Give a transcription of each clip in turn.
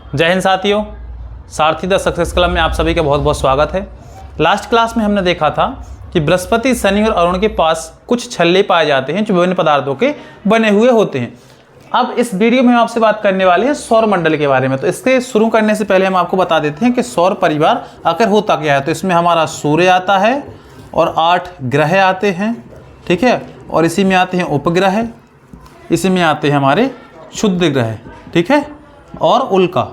जय हिंद साथियों, सारथी the success club में आप सभी का बहुत बहुत स्वागत है। लास्ट क्लास में हमने देखा था कि बृहस्पति, शनि और अरुण के पास कुछ छल्ले पाए जाते हैं जो विभिन्न पदार्थों के बने हुए होते हैं। अब इस वीडियो में हम आपसे बात करने वाले हैं सौर मंडल के बारे में। तो इसके शुरू करने से पहले हम आपको बता देते हैं कि सौर परिवार आखिर होता क्या है। तो इसमें हमारा सूर्य आता है और 8 ग्रह आते हैं, ठीक है। और इसी में आते हैं उपग्रह, इसी में आते हैं हमारे क्षुद्र ग्रह, ठीक है, और उल्का।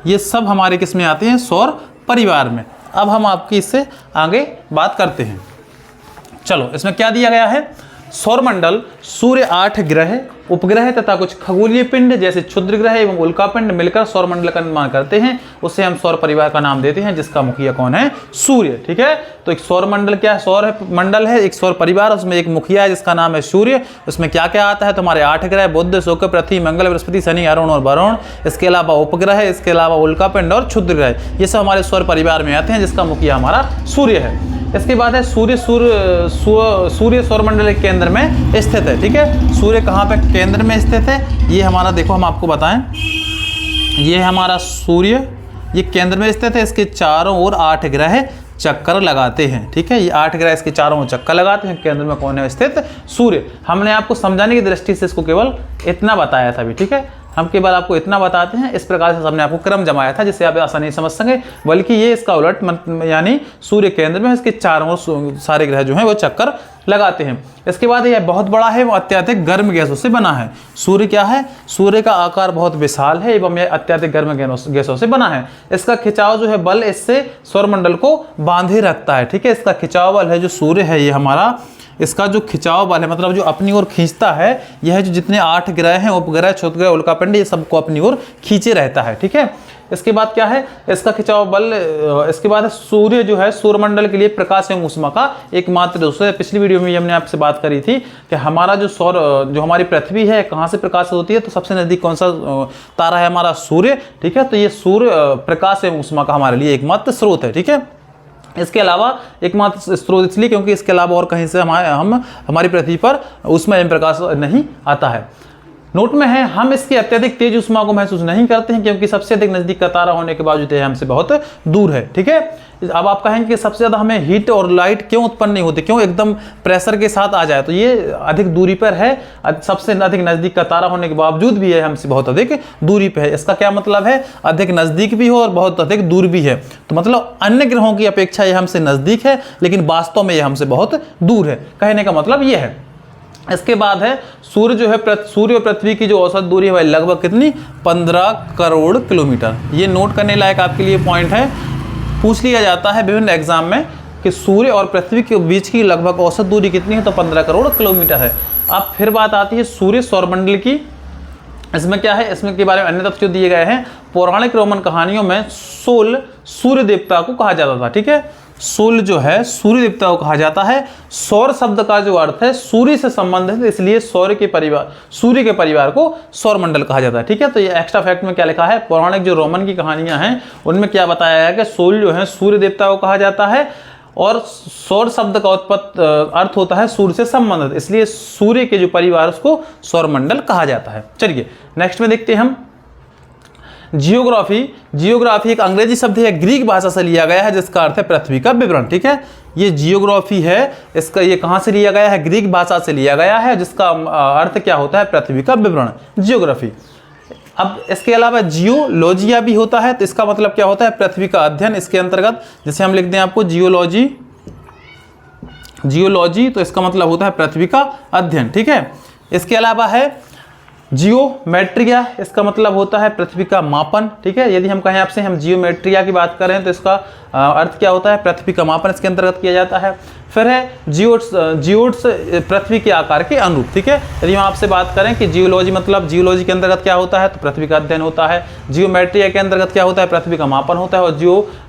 ये सब हमारे किस में आते हैं? सौर परिवार में। अब हम आपकी इससे आगे बात करते हैं। चलो, इसमें क्या दिया गया है? सौर मंडल सूर्य, 8 ग्रह, उपग्रह तथा कुछ खगोलीय पिंड जैसे क्षुद्र ग्रह एवं उल्का पिंड मिलकर सौर मंडल का निर्माण करते हैं। उसे हम सौर परिवार का नाम देते हैं, जिसका मुखिया कौन है? सूर्य, ठीक है। तो एक सौर मंडल क्या है? सौर मंडल है, एक सौर परिवार, उसमें एक मुखिया है जिसका नाम है सूर्य। उसमें क्या क्या आता है? तो हमारे 8 ग्रह बुध, शुक्र, पृथ्वी, मंगल, बृहस्पति, शनि, अरुण और वरुण। इसके अलावा उपग्रह, इसके अलावा उल्का पिंड और क्षुद्र ग्रह, ये सब हमारे सौर परिवार में आते हैं, जिसका मुखिया हमारा सूर्य है। इसके बाद है सूर्य सौर मंडल के केंद्र में स्थित है, ठीक है। सूर्य कहाँ पे केंद्र में स्थित है? ये हमारा, देखो हम आपको बताएं, ये हमारा सूर्य, ये केंद्र में स्थित है। इसके चारों ओर 8 ग्रह चक्कर लगाते हैं, ठीक है। ये 8 ग्रह इसके चारों ओर चक्कर लगाते हैं। केंद्र में कौन है स्थित? सूर्य। हमने आपको समझाने की दृष्टि से इसको केवल इतना बताया था भी, ठीक है। हम केवल आपको इतना बताते हैं, इस प्रकार से हमने आपको क्रम जमाया था जिससे आप आसानी समझ सकें। बल्कि ये इसका उलट, यानी सूर्य केंद्र में, इसके चारों सारे ग्रह जो हैं वो चक्कर लगाते हैं। इसके बाद यह बहुत बड़ा है, वो अत्यधिक गर्म गैसों से बना है। सूर्य क्या है? सूर्य का आकार बहुत विशाल है एवं यह अत्यधिक गर्म गैसों से बना है। इसका खिंचाव जो है बल इससे सौरमंडल को बांधे रखता है, ठीक है। इसका खिंचाव बल है जो सूर्य है, ये हमारा, इसका जो खिंचाव बल है, मतलब जो अपनी ओर खींचता है, यह है जो जितने 8 ग्रह हैं, उपग्रह, क्षुद्र ग्रह, उल्का पिंड, ये सबको अपनी ओर खींचे रहता है, ठीक है। इसके बाद क्या है? इसका खिंचाव बल। इसके बाद सूर्य जो है सौरमंडल के लिए प्रकाश एवं ऊष्मा का एकमात्र स्रोत है। पिछली वीडियो में हमने आपसे बात करी थी कि हमारा जो हमारी पृथ्वी है, कहाँ से प्रकाश होती है? तो सबसे नजदीक कौन सा तारा है? हमारा सूर्य, ठीक है। तो ये सूर्य प्रकाश एवं ऊष्मा का हमारे लिए एकमात्र स्रोत है, ठीक है। इसके अलावा एकमात्र स्रोत इसलिए क्योंकि इसके अलावा और कहीं से हमारी पृथ्वी पर ऊष्मा एवं प्रकाश नहीं आता है। नोट में है, हम इसकी अत्यधिक तेज ऊष्मा को महसूस नहीं करते हैं क्योंकि सबसे अधिक नजदीक का तारा होने के बावजूद यह हमसे बहुत दूर है, ठीक है। अब आप कहेंगे कि सबसे ज्यादा हमें हीट और लाइट क्यों उत्पन्न नहीं होती, क्यों एकदम प्रेशर के साथ आ जाए? तो ये अधिक दूरी पर है, सबसे अधिक नजदीक का तारा होने के बावजूद भी यह हमसे बहुत अधिक दूरी पर है। इसका क्या मतलब है? अधिक नजदीक भी हो और बहुत अधिक दूर भी है। तो मतलब अन्य ग्रहों की अपेक्षा यह हमसे नजदीक है, लेकिन वास्तव में यह हमसे बहुत दूर है, कहने का मतलब यह है। इसके बाद है सूर्य जो है, सूर्य और पृथ्वी की जो औसत दूरी है वह लगभग कितनी? 15 करोड़ किलोमीटर। ये नोट करने लायक आपके लिए पॉइंट है। पूछ लिया जाता है विभिन्न एग्जाम में कि सूर्य और पृथ्वी के बीच की लगभग औसत दूरी कितनी है? तो 15 करोड़ किलोमीटर है। अब फिर बात आती है सूर्य सौरमंडल की। इसमें क्या है? इसमें के बारे में अन्य तथ्य जो दिए गए हैं। पौराणिक रोमन कहानियों में सोल सूर्य देवता को कहा जाता था, ठीक है। सोल जो है सूर्य देवता को कहा जाता है। सौर शब्द का जो अर्थ है सूर्य से संबंधित, इसलिए सूर्य के परिवार को सौर मंडल कहा जाता है, ठीक है। तो ये एक्स्ट्रा फैक्ट में क्या लिखा है? पौराणिक जो रोमन की कहानियां हैं उनमें क्या बताया है कि सोल जो है सूर्य देवता को कहा जाता है और सौर शब्द का अर्थ होता है सूर्य से संबंधित, इसलिए सूर्य के जो परिवार उसको सौर मंडल कहा जाता है। चलिए नेक्स्ट में देखते हैं हम जियोग्राफी एक अंग्रेजी शब्द है, ग्रीक भाषा से लिया गया है, जिसका अर्थ है पृथ्वी का विवरण, ठीक है। ये जियोग्राफी है, इसका ये कहाँ से लिया गया है? ग्रीक भाषा से लिया गया है, जिसका अर्थ क्या होता है? पृथ्वी का विवरण, जियोग्राफी। अब इसके अलावा जियोलॉजिया भी होता है, तो इसका मतलब क्या होता है? पृथ्वी का अध्ययन। इसके अंतर्गत जैसे हम लिख दें आपको जियोलॉजी, तो इसका मतलब होता है पृथ्वी का अध्ययन, ठीक है। इसके अलावा है जियोमेट्रिया, इसका मतलब होता है पृथ्वी का मापन, ठीक है। यदि हम कहें आपसे हम जियोमेट्रिया की बात करें तो इसका अर्थ क्या होता है? पृथ्वी का मापन इसके अंतर्गत किया जाता है। फिर है जियोड्स पृथ्वी के आकार के अनुरूप, ठीक है। यदि हम आपसे बात करें कि जियोलॉजी मतलब जियोलॉजी के अंतर्गत क्या होता है? तो पृथ्वी का अध्ययन होता है। जियोमेट्रिया के अंतर्गत क्या होता है? पृथ्वी का मापन होता है। और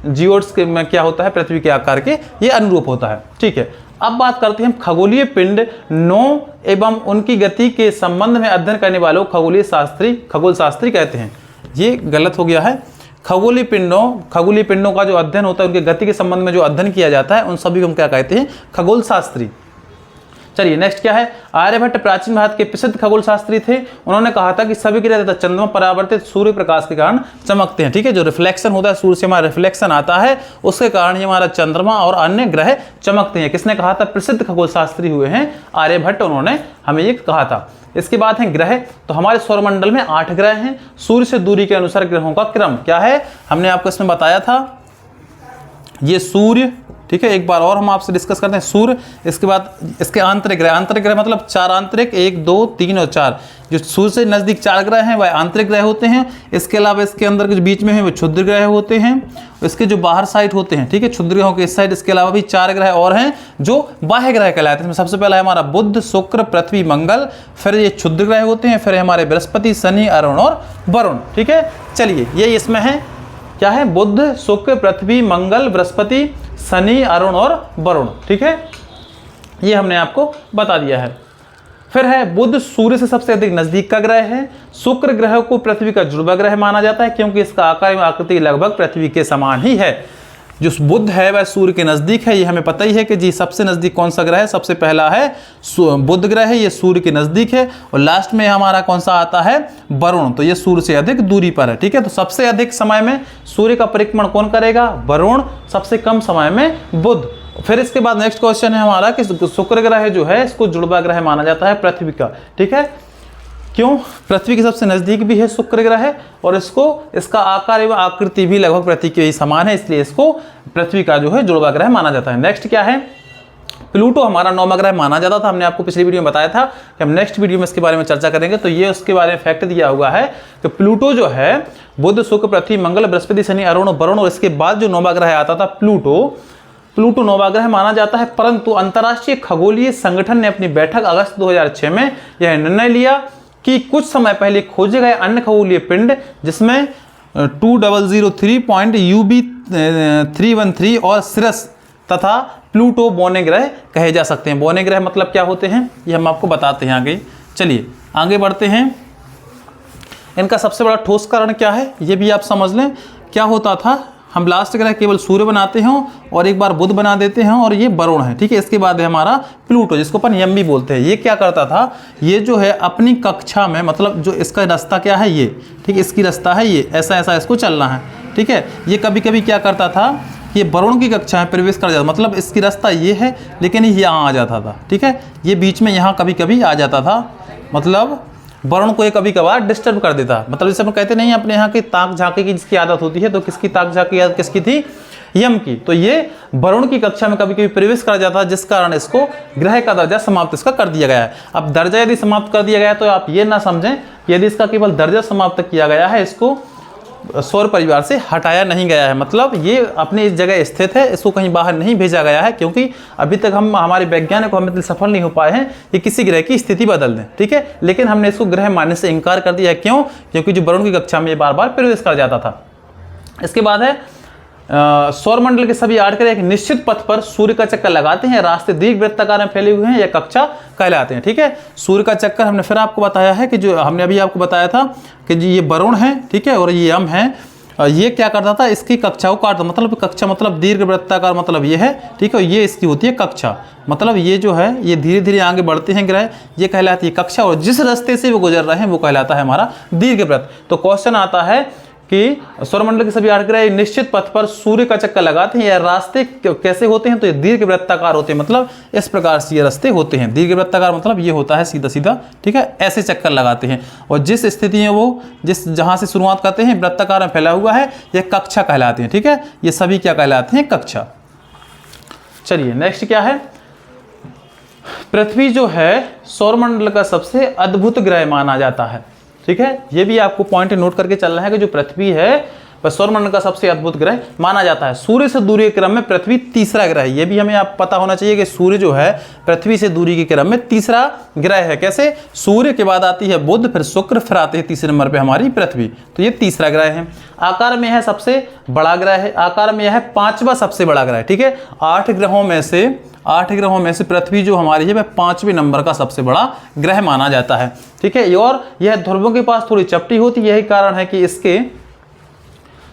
जियोड्स में क्या होता है? पृथ्वी के आकार के ये अनुरूप होता है, ठीक है। अब बात करते हैं खगोलीय पिंड नौ एवं उनकी गति के संबंध में अध्ययन करने वालों खगोल शास्त्री कहते हैं। ये गलत हो गया है। खगोलीय पिंडों का जो अध्ययन होता है, उनकी गति के संबंध में जो अध्ययन किया जाता है, उन सभी को हम क्या कहते हैं? खगोल शास्त्री। चलिए नेक्स्ट क्या है, आर्यभट्ट प्राचीन भारत के प्रसिद्ध खगोल शास्त्री थे। उन्होंने कहा था कि सभी ग्रह तथा चंद्रमा परावर्तित सूर्य प्रकाश के कारण चमकते हैं। ठीक है, जो रिफ्लेक्शन होता है सूर्य से हमारा रिफ्लेक्शन आता है, उसके कारण ही हमारा चंद्रमा और अन्य ग्रह चमकते हैं। किसने कहा था? प्रसिद्ध खगोल शास्त्री हुए हैं आर्यभट्ट, उन्होंने हमें ये कहा था। इसके बाद है ग्रह। तो हमारे सौरमंडल में 8 ग्रह हैं। सूर्य से दूरी के अनुसार ग्रहों का क्रम क्या है, हमने आपको इसमें बताया था। ये सूर्य, ठीक है, एक बार और हम आपसे डिस्कस करते हैं। सूर्य, इसके बाद इसके आंतरिक ग्रह। आंतरिक ग्रह मतलब 4 आंतरिक, 1 2 3 और 4। जो सूर्य से नजदीक 4 ग्रह हैं वह आंतरिक ग्रह होते हैं। इसके अलावा इसके अंदर के जो बीच में है वो क्षुद्र ग्रह होते हैं। इसके जो बाहर साइड होते हैं, ठीक है, क्षुद्र ग्रहों के इस साइड, इसके अलावा भी 4 ग्रह और हैं जो बाह्य ग्रह कहलाते हैं। सबसे पहला है हमारा बुध, शुक्र, पृथ्वी, मंगल, फिर ये क्षुद्र ग्रह होते हैं, फिर हमारे बृहस्पति, शनि, अरुण और वरुण। ठीक है, चलिए ये इसमें है क्या है, बुध, शुक्र, पृथ्वी, मंगल, बृहस्पति, शनि, अरुण और वरुण। ठीक है, ये हमने आपको बता दिया है। फिर है बुध सूर्य से सबसे अधिक नजदीक का ग्रह है। शुक्र ग्रह को पृथ्वी का जुड़वा ग्रह माना जाता है क्योंकि इसका आकार एवं आकृति लगभग पृथ्वी के समान ही है। जो बुध है वह सूर्य के नजदीक है, ये हमें पता ही है कि जी सबसे नजदीक कौन सा ग्रह है, सबसे पहला है बुध ग्रह है, ये सूर्य के नजदीक है। और लास्ट में हमारा कौन सा आता है, वरुण, तो ये सूर्य से अधिक दूरी पर है। ठीक है, तो सबसे अधिक समय में सूर्य का परिक्रमण कौन करेगा, वरुण, सबसे कम समय में बुध। फिर इसके बाद नेक्स्ट क्वेश्चन है हमारा कि शुक्र ग्रह जो है इसको जुड़वा ग्रह माना जाता है पृथ्वी का। ठीक है, क्यों, पृथ्वी के सबसे नजदीक भी है शुक्र ग्रह है और इसका आकार एवं आकृति भी लगभग पृथ्वी के ही समान है, इसलिए इसको पृथ्वी का जो है जुड़वा ग्रह माना जाता है। नेक्स्ट क्या है, प्लूटो हमारा 9वां ग्रह माना जाता था। हमने आपको पिछली वीडियो में बताया था कि हम नेक्स्ट वीडियो में इसके बारे में चर्चा करेंगे। तो ये उसके बारे में फैक्ट दिया हुआ है कि प्लूटो जो है बुध, शुक्र, पृथ्वी, मंगल, बृहस्पति, शनि, अरुण, वरुण और इसके बाद जो 9वां ग्रह आता था प्लूटो 9वां ग्रह माना जाता है। परंतु अंतर्राष्ट्रीय खगोलीय संगठन ने अपनी बैठक अगस्त 2006 में यह निर्णय लिया कि कुछ समय पहले खोजे गए अन्य खगोलीय पिंड जिसमें 2003.UB313 और सिरस तथा प्लूटो बौने ग्रह कहे जा सकते हैं। बौने ग्रह मतलब क्या होते हैं ये हम आपको बताते हैं आगे। चलिए आगे बढ़ते हैं। इनका सबसे बड़ा ठोस कारण क्या है ये भी आप समझ लें। क्या होता था, हम लास्ट ग्रह केवल सूर्य बनाते हैं और एक बार बुध बना देते हैं और ये वरुण है। ठीक है, इसके बाद है हमारा प्लूटो जिसको अपन यम भी बोलते हैं। ये क्या करता था, ये जो है अपनी कक्षा में, मतलब जो इसका रास्ता क्या है ये, ठीक है, इसकी रास्ता है ये, ऐसा ऐसा इसको चलना है। ठीक है, ये कभी कभी क्या करता था, ये वरुण की कक्षा में प्रवेश कर जाता, मतलब इसकी रास्ता ये है लेकिन ये यहाँ आ जाता था। ठीक है, ये बीच में यहाँ कभी कभी आ जाता था, मतलब वरुण को ये कभी कभार डिस्टर्ब कर देता। मतलब जैसे हम कहते नहीं अपने यहाँ की ताक झांकी की जिसकी आदत होती है, तो किसकी ताक झांकी आदत किसकी थी, यम की। तो ये वरुण की कक्षा में कभी कभी प्रवेश कर जाता है जिस कारण इसको ग्रह का दर्जा समाप्त इसका कर दिया गया है। अब दर्जा यदि समाप्त कर दिया गया तो आप ये ना समझें कि यदि इसका केवल दर्जा समाप्त किया गया है, इसको सौर परिवार से हटाया नहीं गया है, मतलब ये अपनी इस जगह स्थित है, इसको कहीं बाहर नहीं भेजा गया है, क्योंकि अभी तक हमारे वैज्ञानिक हम सफल नहीं हो पाए हैं कि किसी ग्रह की स्थिति बदल दें। ठीक है, लेकिन हमने इसको ग्रह मानने से इनकार कर दिया है। क्यों, क्योंकि जो वरुण की कक्षा में ये बार बार प्रवेश कर जाता था। इसके बाद है सौरमंडल के सभी 8 ग्रह एक निश्चित पथ पर सूर्य का चक्कर लगाते हैं। रास्ते दीर्घवृत्ताकार में फैले हुए हैं, यह कक्षा कहलाते हैं। ठीक है, सूर्य का चक्कर हमने फिर आपको बताया है कि जो हमने अभी आपको बताया था कि जी ये वरुण है, ठीक है, और ये यम है। ये क्या करता था, इसकी कक्षा को काटता, मतलब कक्षा मतलब दीर्घवृत्ताकार, मतलब ये है। ठीक है, ये इसकी होती है कक्षा, मतलब ये जो है ये धीरे धीरे आगे बढ़ते हैं ग्रह, ये कहलाती है कक्षा, और जिस रास्ते से वो गुजर रहे हैं वो कहलाता है हमारा दीर्घवृत्त। तो क्वेश्चन आता है कि सौरमंडल के सभी 8 ग्रह निश्चित पथ पर सूर्य का चक्कर लगाते हैं। यह रास्ते कैसे होते हैं, तो ये दीर्घवृत्ताकार होते हैं, मतलब इस प्रकार से ये रास्ते होते हैं। दीर्घवृत्ताकार मतलब ये होता है सीधा सीधा, ठीक है, ऐसे चक्कर लगाते हैं। और जिस स्थिति में वो जहां से शुरुआत करते हैं वृत्ताकार में फैला हुआ है, ये कक्षा कहलाते हैं। ठीक है, ये सभी क्या कहलाते हैं, कक्षा। चलिए नेक्स्ट क्या है, पृथ्वी जो है सौरमंडल का सबसे अद्भुत ग्रह माना जाता है। ठीक है, ये भी आपको पॉइंट नोट करके चलना है कि जो पृथ्वी है वह सौरमंडल का सबसे अद्भुत ग्रह माना जाता है। सूर्य से दूरी के क्रम में पृथ्वी तीसरा ग्रह है। ये भी हमें आप पता होना चाहिए कि सूर्य जो है पृथ्वी से दूरी के क्रम में तीसरा ग्रह है। कैसे, सूर्य के बाद आती है बुध, फिर शुक्र, फिर आते हैं तीसरे नंबर पे हमारी पृथ्वी, तो ये तीसरा ग्रह है। आकार में है सबसे बड़ा ग्रह है, आकार में है 5वां सबसे बड़ा ग्रह है। ठीक है, 8 ग्रहों में से पृथ्वी जो हमारी है वह 5वें नंबर का सबसे बड़ा ग्रह माना जाता है। ठीक है, और यह ध्रुवों के पास थोड़ी चपटी होती है, यही कारण है कि इसके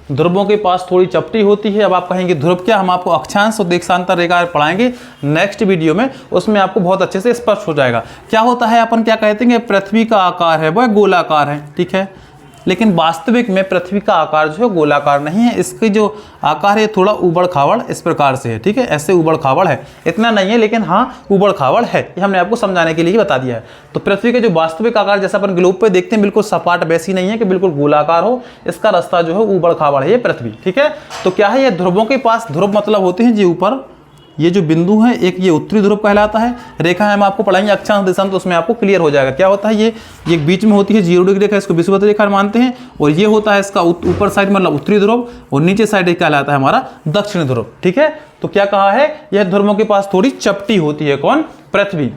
ध्रुवों के पास थोड़ी चपटी होती है। अब आप कहेंगे ध्रुव क्या, हम आपको अक्षांश और देशांतर रेखा पढ़ाएंगे नेक्स्ट वीडियो में, उसमें आपको बहुत अच्छे से स्पष्ट हो जाएगा। क्या होता है, अपन क्या कहते हैं, पृथ्वी का आकार है वह गोलाकार है, ठीक है, लेकिन वास्तविक में पृथ्वी का आकार जो है गोलाकार नहीं है। इसकी जो आकार है थोड़ा उबड़ खाबड़ इस प्रकार से है, ठीक है, ऐसे उबड़ खाबड़ है, इतना नहीं है लेकिन हाँ उबड़ खाबड़ है। ये हमने आपको समझाने के लिए बता दिया है। तो पृथ्वी का जो वास्तविक आकार जैसा अपन ग्लोब पे देखते हैं बिल्कुल सपाट वैसी नहीं है कि बिल्कुल गोलाकार हो, इसका रास्ता जो है उबड़ खाबड़ है ये पृथ्वी, ठीक है। तो क्या है, ये ध्रुवों के पास, ध्रुव मतलब होते हैं जी ऊपर, ये जो बिंदु है एक ये उत्तरी ध्रुव कहलाता है। रेखा हम आपको पढ़ाएंगे अक्षांश देशांतर, तो उसमें आपको क्लियर हो जाएगा क्या होता है। ये बीच में होती है 0 डिग्री रेखा, इसको विषुवत रेखा मानते हैं, और ये होता है इसका ऊपर साइड मतलब उत्तरी ध्रुव, और नीचे साइड कहलाता है हमारा दक्षिण ध्रुव, ठीक है। तो क्या कहा है, यह ध्रुवों के पास थोड़ी चपटी होती है, कौन, पृथ्वी,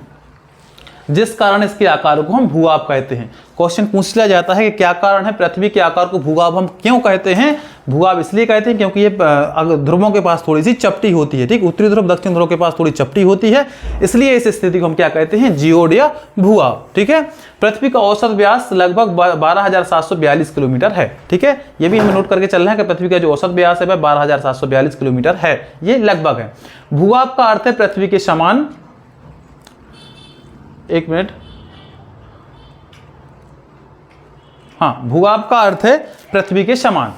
जिस कारण इसके आकार को हम भूभाग कहते हैं। क्वेश्चन पूछ लिया जाता है कि क्या कारण है पृथ्वी के आकार को भूभाग हम क्यों कहते हैं। भूभाग इसलिए कहते हैं क्योंकि ये ध्रुवों के पास थोड़ी सी चपटी होती है, ठीक, उत्तरी ध्रुव दक्षिण ध्रुव के पास थोड़ी चपटी होती है, इसलिए इस स्थिति को हम क्या कहते हैं, जियोड या भूभाग, ठीक है। पृथ्वी का औसत व्यास लगभग 12,742 किलोमीटर है, ठीक है, ये भी हमें नोट करके चल रहे हैं कि पृथ्वी का जो औसत व्यास है वह 12,742 किलोमीटर है, ये लगभग है। भूभाग का अर्थ है पृथ्वी के समान, एक मिनट, हाँ, भूभाग का अर्थ है पृथ्वी के समान।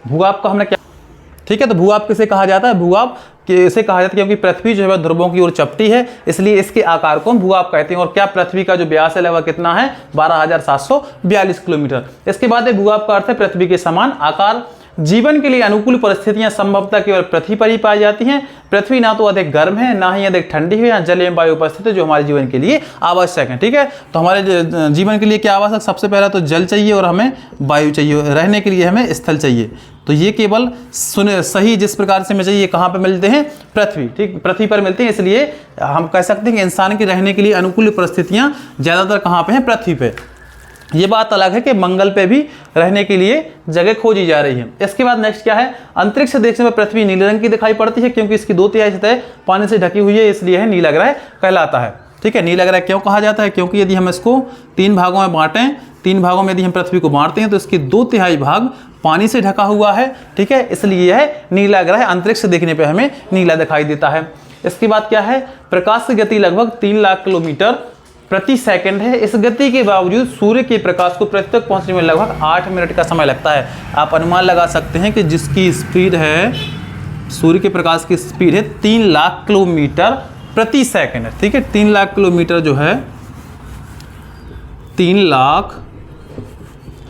भूभाग का हमने क्या, ठीक है, तो भूभाग किसे कहा जाता है, भूभाग इसे कहा जाता है क्योंकि पृथ्वी जो है ध्रुवों की ओर चपटी है, इसलिए इसके आकार को हम भूभाग कहते हैं। और क्या पृथ्वी का जो व्यास है वह कितना है, 12,742 किलोमीटर। इसके बाद भूभाग का अर्थ है पृथ्वी के समान आकार। जीवन के लिए अनुकूल परिस्थितियां संभवतः केवल पृथ्वी पर ही पाई जाती हैं। पृथ्वी ना तो अधिक गर्म है ना ही अधिक ठंडी है, या जल एवं वायु उपस्थित है जो हमारे जीवन के लिए आवश्यक है, ठीक है। तो हमारे जीवन के लिए क्या आवश्यक, सबसे पहला तो जल चाहिए और हमें वायु चाहिए, रहने के लिए हमें स्थल चाहिए। तो ये केवल सही जिस प्रकार से हमें चाहिए कहाँ पर मिलते हैं, पृथ्वी, ठीक, पृथ्वी पर मिलते हैं। इसलिए हम कह सकते हैं कि इंसान के रहने के लिए अनुकूल परिस्थितियाँ ज़्यादातर कहाँ पर हैं, पृथ्वी पर। ये बात अलग है कि मंगल पे भी रहने के लिए जगह खोजी जा रही है। इसके बाद नेक्स्ट क्या है, अंतरिक्ष से देखने में पृथ्वी नीले रंग की दिखाई पड़ती है क्योंकि इसकी 2/3 सतह पानी से ढकी हुई है, इसलिए है नीला ग्रह कहलाता है, ठीक है। नीला ग्रह क्यों कहा जाता है, क्योंकि यदि हम इसको 3 भागों में बांटें, 3 भागों में यदि हम पृथ्वी को बांटते हैं तो इसके 2/3 भाग पानी से ढका हुआ है, ठीक है, इसलिए यह नीला ग्रह अंतरिक्ष से देखने पर हमें नीला दिखाई देता है। इसके बाद क्या है, प्रकाश की गति लगभग 3 लाख किलोमीटर प्रति सेकंड है। इस गति के बावजूद सूर्य के प्रकाश को पृथ्वी तक पहुंचने में लगभग 8 मिनट का समय लगता है। आप अनुमान लगा सकते हैं कि जिसकी स्पीड है, सूर्य के प्रकाश की स्पीड है 3 लाख किलोमीटर प्रति सेकंड, ठीक है। 3 लाख किलोमीटर जो है 3 लाख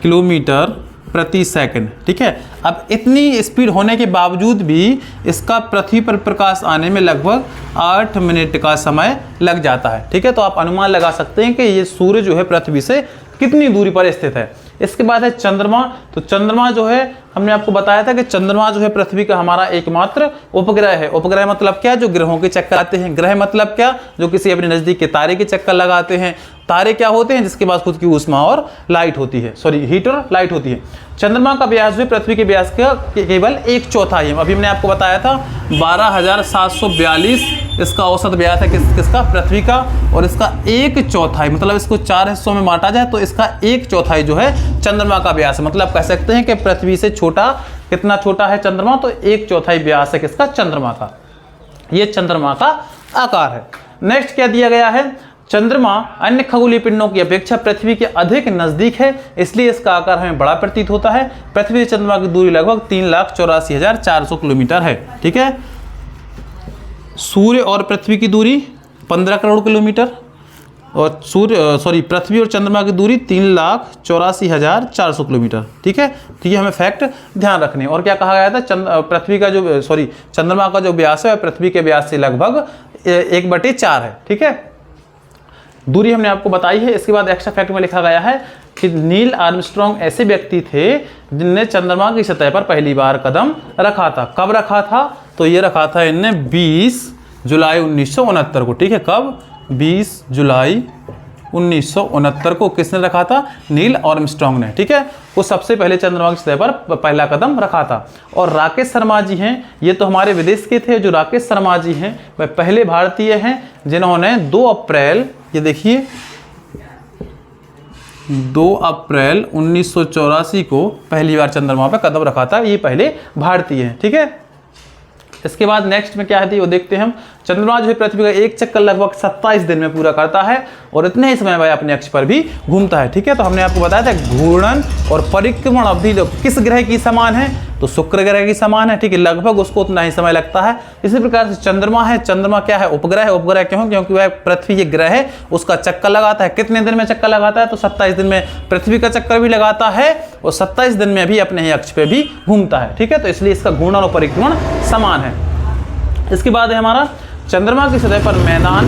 किलोमीटर प्रति सेकंड, ठीक है। अब इतनी स्पीड होने के बावजूद भी इसका पृथ्वी पर प्रकाश आने में लगभग 8 मिनट का समय लग जाता है, ठीक है। तो आप अनुमान लगा सकते हैं कि ये सूर्य जो है पृथ्वी से कितनी दूरी पर स्थित है। इसके बाद है चंद्रमा। तो चंद्रमा जो है हमने आपको बताया था कि चंद्रमा जो है पृथ्वी का हमारा एकमात्र उपग्रह है। उपग्रह मतलब क्या, जो ग्रहों के चक्कर आते हैं। ग्रह मतलब क्या, जो किसी अपने नजदीक के तारे के चक्कर लगाते हैं। तारे क्या होते हैं, जिसके पास खुद की ऊष्मा और लाइट होती है, सॉरी हीट और लाइट होती है। चंद्रमा का व्यास जो पृथ्वी के व्यास का केवल 1/4 है। अभी मैंने आपको बताया था 12,742 इसका औसत व्यास है किसका, पृथ्वी का, और इसका 1/4 मतलब इसको 4 हिस्सों में बांटा जाए तो इसका 1/4 जो है चंद्रमा का व्यास है। मतलब कह सकते हैं कि पृथ्वी से छोटा, कितना छोटा है चंद्रमा, तो 1/4 व्यास है किसका, चंद्रमा का। ये चंद्रमा का आकार है। नेक्स्ट क्या दिया गया है, चंद्रमा अन्य खगोलीय पिंडों की अपेक्षा पृथ्वी के अधिक नजदीक है, इसलिए इसका आकार हमें बड़ा प्रतीत होता है। पृथ्वी से चंद्रमा की दूरी लगभग 3,84,400 किलोमीटर है, ठीक है। सूर्य और पृथ्वी की दूरी 15 करोड़ किलोमीटर, और पृथ्वी और चंद्रमा की दूरी 3,84,400 किलोमीटर, ठीक है। तो ये हमें फैक्ट ध्यान रखने। और क्या कहा गया था, पृथ्वी का जो चंद्रमा का जो व्यास है पृथ्वी के व्यास से लगभग 1/4 है, ठीक है। दूरी हमने आपको बताई है। इसके बाद एक्स्ट्रा फैक्ट में लिखा गया है कि नील आर्मस्ट्रॉन्ग ऐसे व्यक्ति थे जिनने चंद्रमा की सतह पर पहली बार कदम रखा था। कब रखा था, तो ये रखा था इनने 20 जुलाई 1969 को, ठीक है। कब, 20 जुलाई 1969 को किसने रखा था? नील आर्मस्ट्रांग ने। ठीक है, वो सबसे पहले चंद्रमा की सतह पर पहला कदम रखा था। और राकेश शर्मा जी हैं, ये तो हमारे विदेश के थे। जो राकेश शर्मा जी हैं वह पहले भारतीय हैं जिन्होंने 2 अप्रैल, ये देखिए 2 अप्रैल 1984 को पहली बार चंद्रमा पर कदम रखा था। ये पहले भारतीय हैं। ठीक है, इसके बाद नेक्स्ट में क्या है वो देखते हैं हम। चंद्रमा जो है पृथ्वी का एक चक्कर लगभग 27 दिन में पूरा करता है और इतने ही समय वह अपने अक्ष पर भी घूमता है। ठीक है, तो हमने आपको बताया था घूर्णन और परिक्रमण अवधि किस ग्रह की समान है? तो शुक्र ग्रह की समान है। ठीक है, लगभग उसको उतना ही समय लगता है। इसी प्रकार से चंद्रमा है, चंद्रमा क्या है? उपग्रह है। उपग्रह क्यों? क्योंकि वह पृथ्वी ये ग्रह है उसका चक्कर लगाता है। कितने दिन में चक्कर लगाता है? तो 27 दिन में पृथ्वी का चक्कर भी लगाता है और 27 दिन में भी अपने ही अक्ष पे भी घूमता है। ठीक है, तो इसलिए इसका घूर्णन और परिक्रमण समान है। इसके बाद है हमारा चंद्रमा की सतह पर मैदान।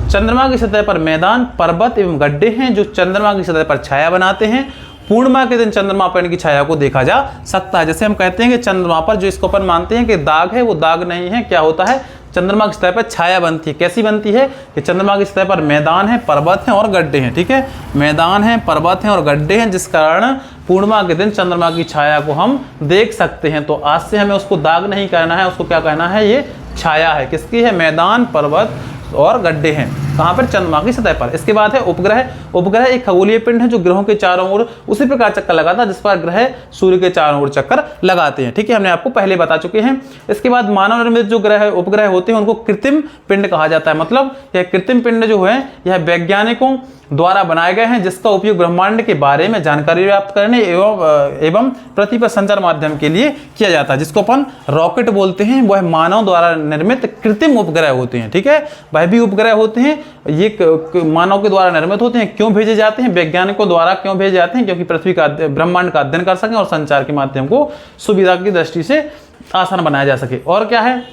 चंद्रमा की सतह पर मैदान, पर्वत एवं गड्ढे हैं जो चंद्रमा की सतह पर छाया बनाते हैं। पूर्णिमा के दिन चंद्रमा पर इनकी छाया को देखा जा सकता है। जैसे हम कहते हैं कि चंद्रमा पर जो इसको अपन मानते हैं कि दाग है, वो दाग नहीं है। क्या होता है? चंद्रमा की सतह पर छाया बनती है। कैसी बनती है? कि चंद्रमा की सतह पर मैदान है, पर्वत हैं और गड्ढे हैं। ठीक है, मैदान है, पर्वत हैं और गड्ढे हैं, जिस कारण पूर्णिमा के दिन चंद्रमा की छाया को हम देख सकते हैं। तो आज से हमें उसको दाग नहीं कहना है, उसको क्या कहना है? ये छाया है। किसकी है? मैदान, पर्वत और गड्ढे हैं। कहाँ पर? चंद्रमा की सतह पर। इसके बाद है उपग्रह। उपग्रह एक खगोलीय पिंड है जो ग्रहों के चारों ओर उसी प्रकार चक्कर लगाता है जिस पर ग्रह सूर्य के चारों ओर चक्कर लगाते हैं। ठीक है, हमने आपको पहले बता चुके हैं। इसके बाद मानव निर्मित जो ग्रह उपग्रह होते हैं उनको कृत्रिम पिंड कहा जाता है। मतलब यह कृत्रिम पिंड जो है यह वैज्ञानिकों द्वारा बनाए गए हैं जिसका उपयोग ब्रह्मांड के बारे में जानकारी प्राप्त करने एवं पृथ्वी पर संचार माध्यम के लिए किया जाता है, जिसको अपन रॉकेट बोलते हैं। वह मानव द्वारा निर्मित कृत्रिम उपग्रह होते हैं। ठीक है, वह भी उपग्रह होते हैं, ये मानव के द्वारा निर्मित होते हैं। क्यों भेजे जाते हैं? वैज्ञानिकों द्वारा क्यों भेजे जाते हैं? क्योंकि पृथ्वी का ब्रह्मांड का अध्ययन कर सकें और संचार के माध्यम को सुविधा की दृष्टि से आसान बनाया जा सके। और क्या है?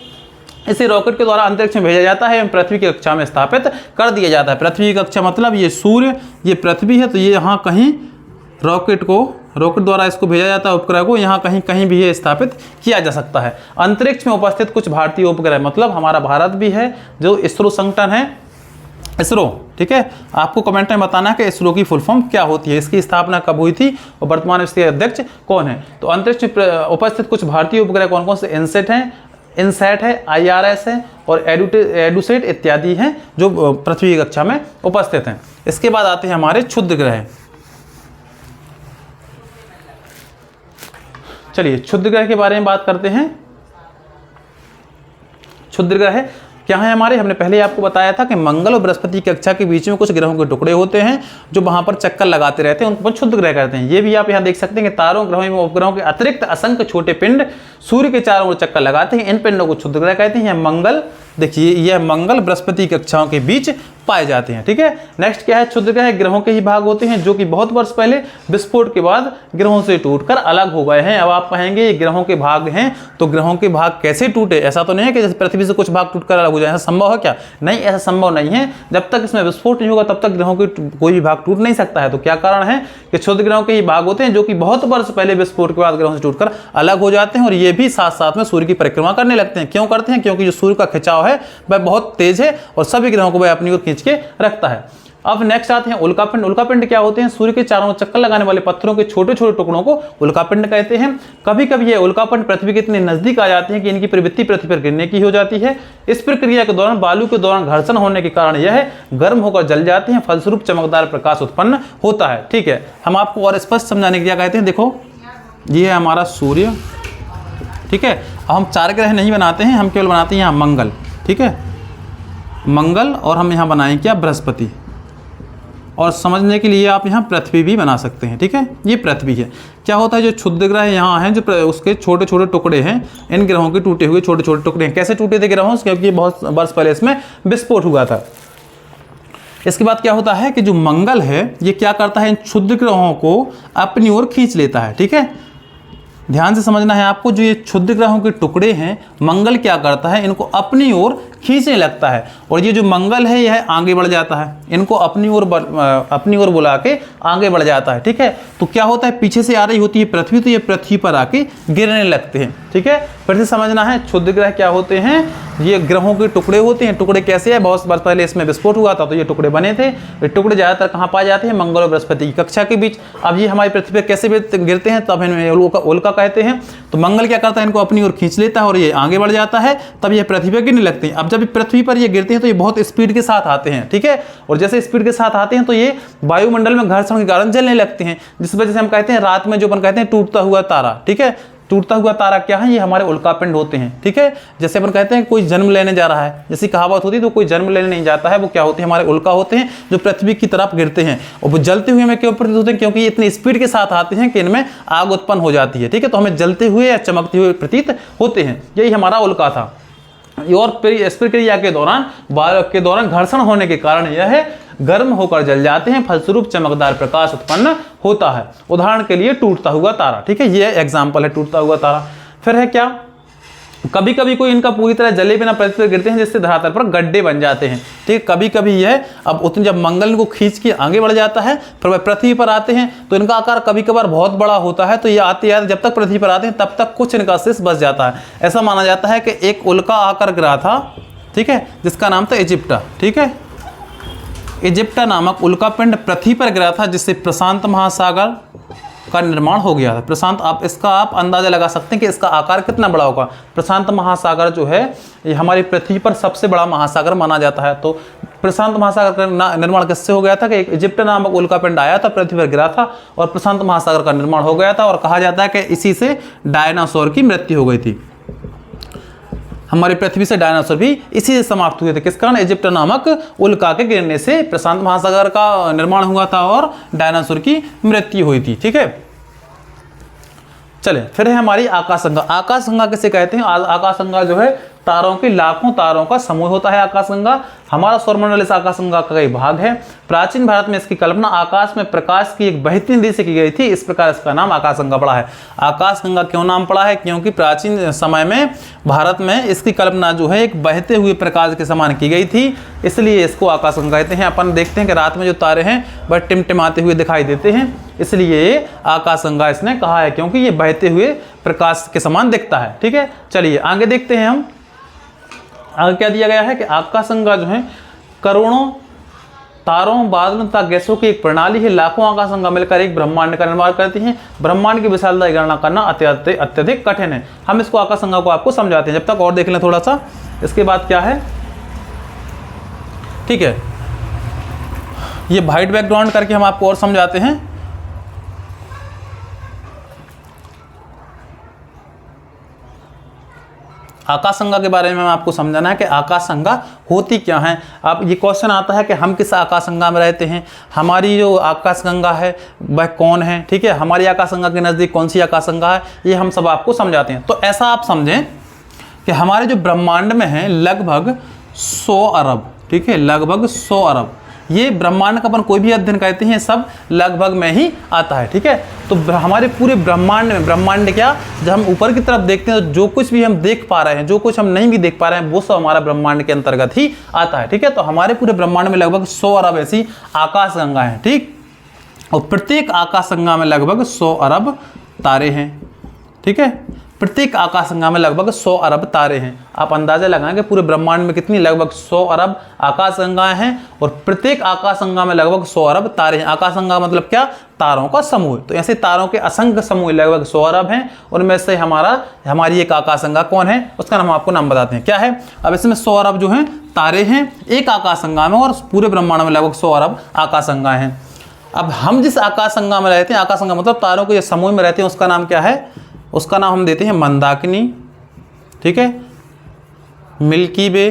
इसे रॉकेट के द्वारा अंतरिक्ष में भेजा जाता है एवं पृथ्वी की कक्षा में स्थापित कर दिया जाता है। पृथ्वी की कक्षा मतलब ये सूर्य, ये पृथ्वी है, तो ये यहाँ कहीं रॉकेट द्वारा इसको भेजा जाता है, उपग्रह को यहाँ कहीं भी ये स्थापित किया जा सकता है। अंतरिक्ष में उपस्थित कुछ भारतीय उपग्रह, मतलब हमारा भारत भी है जो इसरो संगठन है, इसरो। ठीक है, आपको कमेंट में बताना है कि इसरो की फुल फॉर्म क्या होती है, इसकी स्थापना कब हुई थी और वर्तमान इसके अध्यक्ष कौन है। तो अंतरिक्ष में उपस्थित कुछ भारतीय उपग्रह कौन कौन से? इनसैट है, IRS है और एडुसेट इत्यादि हैं जो पृथ्वी की कक्षा में उपस्थित हैं। इसके बाद आते हैं हमारे क्षुद्र ग्रह। चलिए क्षुद्र ग्रह के बारे में बात करते हैं। क्षुद्र ग्रह क्या है हमारे? हमने पहले आपको बताया था कि मंगल और बृहस्पति की कक्षा के बीच में कुछ ग्रहों के टुकड़े होते हैं जो वहां पर चक्कर लगाते रहते हैं, उनको क्षुद्र ग्रह कहते हैं। ये भी आप यहां देख सकते हैं कि तारों, ग्रहों एवं उपग्रहों के अतिरिक्त असंख्य छोटे पिंड सूर्य के चारों ओर चक्कर लगाते हैं। इन पिंडों को क्षुद्र ग्रह कहते हैं। यह मंगल, देखिए यह मंगल बृहस्पति की कक्षाओं के बीच पाए जाते हैं। ठीक है, नेक्स्ट क्या है? क्षुद्र ग्रह ग्रहों के ही भाग होते हैं जो कि बहुत वर्ष पहले विस्फोट के बाद ग्रहों से टूटकर अलग हो गए हैं। अब आप कहेंगे ये ग्रहों के भाग हैं, तो ग्रहों के भाग कैसे टूटे? ऐसा तो नहीं है कि जैसे पृथ्वी से कुछ भाग टूटकर अलग हो जाए, ऐसा संभव है क्या? नहीं, ऐसा संभव नहीं है। जब तक इसमें विस्फोट नहीं होगा तब तक ग्रहों के कोई भी भाग टूट नहीं सकता है। तो क्या कारण है कि क्षुद्र ग्रहों के ही भाग होते हैं जो कि बहुत वर्ष पहले विस्फोट के बाद ग्रहों से टूटकर अलग हो जाते हैं और ये भी साथ साथ में सूर्य की परिक्रमा करने लगते हैं। क्यों करते हैं? क्योंकि जो सूर्य का खिंचाव है वह बहुत तेज है और सभी ग्रहों को वह अपनी ओर खींच के रखता है। अब नेक्स्ट आते हैं उल्कापिंड। उल्कापिंड क्या होते हैं? सूर्य के चारों ओर चक्कर लगाने वाले पत्थरों के छोटे छोटे टुकड़ों को उल्कापिंड कहते हैं। कभी कभी ये उल्कापिंड पृथ्वी के इतने नजदीक आ जाते हैं कि इनकी प्रवृत्ति पृथ्वी पर गिरने की हो जाती है। इस प्रक्रिया के दौरान बालू के दौरान घर्षण होने के कारण यह गर्म होकर जल जाते हैं, फलस्वरूप चमकदार प्रकाश उत्पन्न होता है। ठीक है, हम आपको और स्पष्ट समझाने के लिए कहते हैं, देखो ये है हमारा सूर्य। ठीक है, हम 4 ग्रह नहीं बनाते हैं, हम केवल बनाते हैं यहाँ मंगल। ठीक है, मंगल, और हम यहाँ बनाएं क्या? बृहस्पति। और समझने के लिए आप यहाँ पृथ्वी भी बना सकते हैं। ठीक है, ये पृथ्वी है। क्या होता है जो क्षुद्र ग्रह यहाँ हैं, जो उसके छोटे छोटे टुकड़े हैं, इन ग्रहों के टूटे हुए छोटे छोटे टुकड़े हैं। कैसे टूटे थे ग्रहों? क्योंकि बहुत वर्ष पहले इसमें विस्फोट हुआ था। इसके बाद क्या होता है कि जो मंगल है ये क्या करता है? इन क्षुद्र ग्रहों को अपनी ओर खींच लेता है। ठीक है, ध्यान से समझना है आपको। जो ये क्षुद्र ग्रहों के टुकड़े हैं, मंगल क्या करता है? इनको अपनी ओर खींचने लगता है, और ये जो मंगल है यह आगे बढ़ जाता है, इनको अपनी ओर बुला के आगे बढ़ जाता है। ठीक है, तो क्या होता है, पीछे से आ रही होती है पृथ्वी, तो ये पृथ्वी पर आके गिरने लगते हैं। ठीक है, फिर से समझना है, क्षुद्र ग्रह क्या होते हैं, ये ग्रहों के टुकड़े होते हैं। टुकड़े कैसे है, बहुत वर्ष पहले इसमें विस्फोट हुआ था तो ये टुकड़े बने थे। ये टुकड़े ज़्यादातर कहाँ पाए जाते हैं, मंगल और बृहस्पति की कक्षा के बीच। अब ये हमारी पृथ्वी पर कैसे गिरते हैं, तब इन्हें उल्का कहते हैं। तो मंगल क्या करता है, इनको अपनी ओर खींच लेता है और ये आगे बढ़ जाता है, तब ये पृथ्वी पर गिरने लगते हैं। अब जब पृथ्वी पर ये गिरते हैं तो ये बहुत स्पीड के साथ आते हैं। ठीक है, और जैसे स्पीड के साथ आते हैं तो ये वायुमंडल में घर्षण के कारण जलने लगते हैं, जिस वजह से हम कहते हैं रात में जो अपन कहते हैं टूटता हुआ तारा। ठीक है, टूटता हुआ तारा क्या है, ये हमारे उल्कापिंड होते हैं। ठीक है, जैसे अपन कहते हैं कोई जन्म लेने जा रहा है, जैसी कहावत होती है, तो कोई जन्म लेने नहीं जाता है, वो क्या होते हैं, हमारे उल्का होते हैं जो पृथ्वी की तरफ गिरते हैं। और वो जलते हुए हमें क्यों प्रतीत होते हैं, क्योंकि ये इतनी स्पीड के साथ आते हैं कि इनमें आग उत्पन्न हो जाती है। ठीक है, तो हमें जलते हुए या चमकते हुए प्रतीत होते हैं, यही हमारा उल्का था। और इस प्रक्रिया के दौरान घर्षण होने के कारण यह गर्म होकर जल जाते हैं, फलस्वरूप चमकदार प्रकाश उत्पन्न होता है। उदाहरण के लिए टूटता हुआ तारा। ठीक है, ये एग्जाम्पल है टूटता हुआ तारा। फिर है क्या, कभी कभी कोई इनका पूरी तरह जले बिना पृथ्वी पर गिरते हैं, जिससे धरातल पर गड्ढे बन जाते हैं। ठीक है, कभी कभी यह अब उतने जब मंगल को खींच के आगे बढ़ जाता है, फिर वह पृथ्वी पर आते हैं तो इनका आकार कभी कभार बहुत बड़ा होता है, तो ये आते आते जब तक पृथ्वी पर आते हैं तब तक कुछ इनका शेष बच जाता है। ऐसा माना जाता है कि एक उल्का आकर गिरा था, ठीक है, जिसका नाम था इजिप्टा। ठीक है, इजिप्टा नामक उल्कापिंड पृथ्वी पर गिरा था, जिससे प्रशांत महासागर का निर्माण हो गया था। प्रशांत, आप अंदाजा लगा सकते हैं कि इसका आकार कितना बड़ा होगा। प्रशांत महासागर जो है ये हमारी पृथ्वी पर सबसे बड़ा महासागर माना जाता है। तो प्रशांत महासागर का निर्माण किससे हो गया था कि एक इजिप्ट नामक उल्कापिंड आया था, पृथ्वी पर गिरा था और प्रशांत महासागर का निर्माण हो गया था। और कहा जाता है कि इसी से डायनासोर की मृत्यु हो गई थी। हमारी पृथ्वी से डायनासोर भी इसी से समाप्त हुए थे। किस कारण, इजिप्ट नामक उल्का के गिरने से प्रशांत महासागर का निर्माण हुआ था और डायनासोर की मृत्यु हुई थी। ठीक है, चले फिर है हमारी आकाशगंगा। आकाशगंगा किसे कहते हैं, आकाशगंगा जो है तारों के लाखों तारों का समूह होता है। आकाशगंगा हमारा सौरमंडल इस आकाशगंगा का एक भाग है। प्राचीन भारत में इसकी कल्पना आकाश में प्रकाश की एक बहती नदी से की गई थी, इस प्रकार इसका नाम आकाशगंगा पड़ा है। आकाशगंगा क्यों नाम पड़ा है, क्योंकि प्राचीन समय में भारत में इसकी कल्पना जो है एक बहते हुए प्रकाश के समान की गई थी, इसलिए इसको आकाशगंगा कहते हैं। अपन देखते हैं कि रात में जो तारे हैं वह टिमटिमाते हुए दिखाई देते हैं, इसलिए आकाशगंगा इसने कहा है, क्योंकि ये बहते हुए प्रकाश के समान दिखता है। ठीक है, चलिए आगे देखते हैं हम। आगे क्या दिया गया है कि आकाशगंगा जो है करोड़ों तारों, बादलों तथा गैसों की एक प्रणाली है। लाखों आकाशगंगा मिलकर एक ब्रह्मांड का निर्माण करती हैं। ब्रह्मांड की विशालता की गणना करना अत्यधिक कठिन है। हम इसको आकाशगंगा को आपको समझाते हैं, जब तक और देख लें थोड़ा सा। इसके बाद क्या है, ठीक है, ये वाइट बैकग्राउंड करके हम आपको और समझाते हैं। आकाशगंगा के बारे में आपको समझाना है कि आकाशगंगा होती क्या है। अब ये क्वेश्चन आता है कि हम किस आकाशगंगा में रहते हैं, हमारी जो आकाशगंगा है वह कौन है। ठीक है, हमारी आकाशगंगा के नज़दीक कौन सी आकाशगंगा है, ये हम सब आपको समझाते हैं। तो ऐसा आप समझें कि हमारे जो ब्रह्मांड में है लगभग 100 अरब, ठीक है, लगभग 100 अरब, ये ब्रह्मांड का अपन कोई भी अध्ययन कहते हैं सब लगभग में ही आता है। ठीक है, तो हमारे पूरे ब्रह्मांड में, ब्रह्मांड क्या, जब हम ऊपर की तरफ देखते हैं तो जो कुछ भी हम देख पा रहे हैं, जो कुछ हम नहीं भी देख पा रहे हैं, वो सब हमारा ब्रह्मांड के अंतर्गत ही आता है। ठीक है, तो हमारे पूरे ब्रह्मांड में लगभग 100 अरब ऐसी आकाशगंगा हैं। ठीक, और प्रत्येक आकाशगंगा में लगभग 100 अरब तारे हैं। ठीक है, प्रत्येक आकाशगंगा में लगभग 100 अरब तारे हैं। आप अंदाजा लगाएं कि पूरे ब्रह्मांड में कितनी, लगभग 100 अरब आकाशगंगाएं हैं और प्रत्येक आकाशगंगा में लगभग 100 अरब तारे हैं। आकाशगंगा मतलब क्या, तारों का समूह। तो ऐसे तारों के असंख्य समूह लगभग 100 अरब हैं। उनमें से हमारी एक आकाशगंगा कौन है, उसका नाम आपको नाम बताते हैं, क्या है। अब इसमें 100 अरब जो हैं तारे हैं एक आकाशगंगा में, और पूरे ब्रह्मांड में लगभग 100 अरब आकाशगंगाएं हैं। अब हम जिस आकाशगंगा में रहते हैं, आकाशगंगा मतलब तारों के समूह में रहते हैं, उसका नाम क्या है, उसका नाम हम देते हैं मंदाकिनी। ठीक है, मिल्की वे,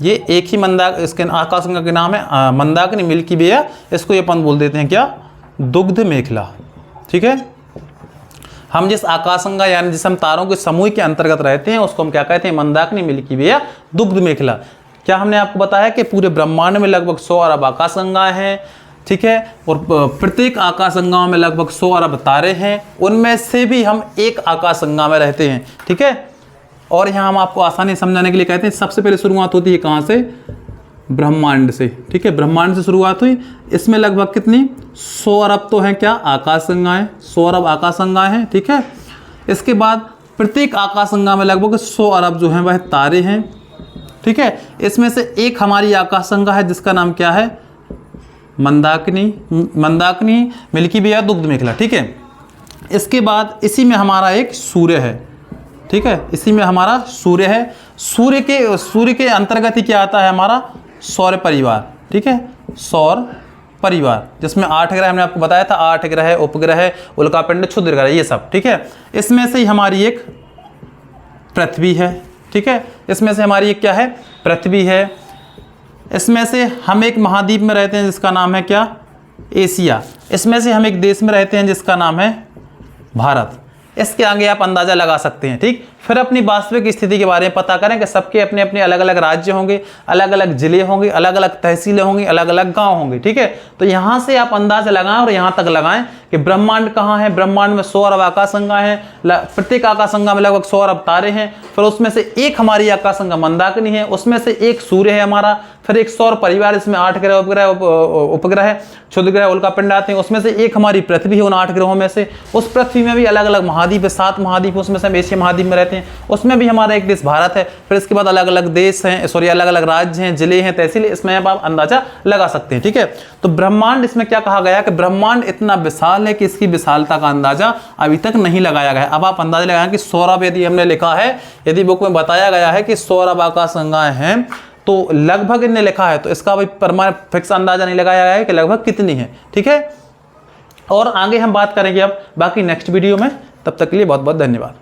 ये एक ही इसके आकाशगंगा के नाम है मंदाकिनी, मिल्की वे, या इसको ये अपन बोल देते हैं क्या, दुग्ध मेखला। ठीक है, हम जिस आकाशगंगा यानी जिस हम तारों के समूह के अंतर्गत रहते हैं उसको हम क्या कहते हैं, मंदाकिनी, मिल्की वे या दुग्ध मेखला। क्या हमने आपको बताया कि पूरे ब्रह्मांड में लगभग 100 अरब आकाशगंगाएं हैं। ठीक है, और प्रत्येक आकाशगंगा में लगभग 100 अरब तारे हैं। उनमें से भी हम एक आकाशगंगा में रहते हैं। ठीक है, और यहाँ हम आपको आसानी समझाने के लिए कहते हैं सबसे पहले शुरुआत होती है कहाँ से, ब्रह्मांड से। ठीक है, ब्रह्मांड से शुरुआत हुई। इसमें लगभग कितनी 100 अरब तो हैं क्या, आकाश गंगाएं, 100 अरब आकाश गंगाएं हैं। ठीक है, इसके बाद प्रत्येक आकाश गंगा में लगभग 100 अरब जो हैं वह तारे हैं। ठीक है, इसमें से एक हमारी आकाश गंगा है जिसका नाम क्या है, मंदाकिनी, मिल्की वे या दुग्ध मेखला। ठीक है, इसके बाद इसी में हमारा एक सूर्य है। ठीक है, इसी में हमारा सूर्य है। सूर्य के अंतर्गत ही क्या आता है, हमारा सौर परिवार। ठीक है, सौर परिवार जिसमें 8 ग्रह हमने आपको बताया था, 8 ग्रह, उपग्रह, उल्कापिंड, क्षुद्र ग्रह, ये सब। ठीक है, इसमें से ही हमारी एक पृथ्वी है। ठीक है, इसमें से हमारी एक क्या है, पृथ्वी है। इसमें से हम एक महाद्वीप में रहते हैं जिसका नाम है क्या, एशिया। इसमें से हम एक देश में रहते हैं जिसका नाम है भारत। इसके आगे आप अंदाजा लगा सकते हैं। ठीक, फिर अपनी वास्तविक स्थिति के बारे में पता करें कि सबके अपने अपने अलग अलग राज्य होंगे, अलग अलग जिले होंगे, अलग अलग तहसीलें होंगी, अलग अलग गांव होंगे। ठीक है, तो यहां से आप अंदाजा लगाएं और यहां तक लगाएं कि ब्रह्मांड कहाँ है। ब्रह्मांड में 100 अरब आकाशगंगा हैं, प्रत्येक आकाशगंगा में लगभग 100 अरब तारे हैं। फिर उसमें से एक हमारी आकाशगंगा मंदाकिनी है, उसमें से एक सूर्य है हमारा, फिर एक सौर परिवार, इसमें 8 ग्रह, उपग्रह, क्षुद्र ग्रह, उल्कापिंड आते हैं। उसमें से एक हमारी पृथ्वी है उन 8 ग्रहों में से। उस पृथ्वी में भी अलग अलग महाद्वीप है, 7 महाद्वीप, उसमें से हम एशिया महाद्वीप में रहते हैं, उसमें भी हमारा एक देश भारत है। फिर इसके बाद अलग अलग देश हैं, सॉरी अलग अलग राज्य हैं, जिले हैं, तहसील, इसमें आप अंदाजा लगा सकते हैं। ठीक है, तो ब्रह्मांड, इसमें क्या कहा गया कि ब्रह्मांड इतना विशाल है कि इसकी विशालता का अंदाजा अभी तक नहीं लगाया गया है। अब आप अंदाजा लगाएं कि 100 अरब यदि हमने लिखा है, यदि बुक में बताया गया है कि 100 अरब आकाशगंगाएं हैं, तो लगभग इन्हें लिखा है, तो इसका भी परमानेंट फिक्स अंदाजा नहीं लगाया गया है कि लगभग कितनी है। ठीक है, और आगे हम बात करेंगे अब बाकी नेक्स्ट वीडियो में। तब तक के लिए बहुत बहुत धन्यवाद।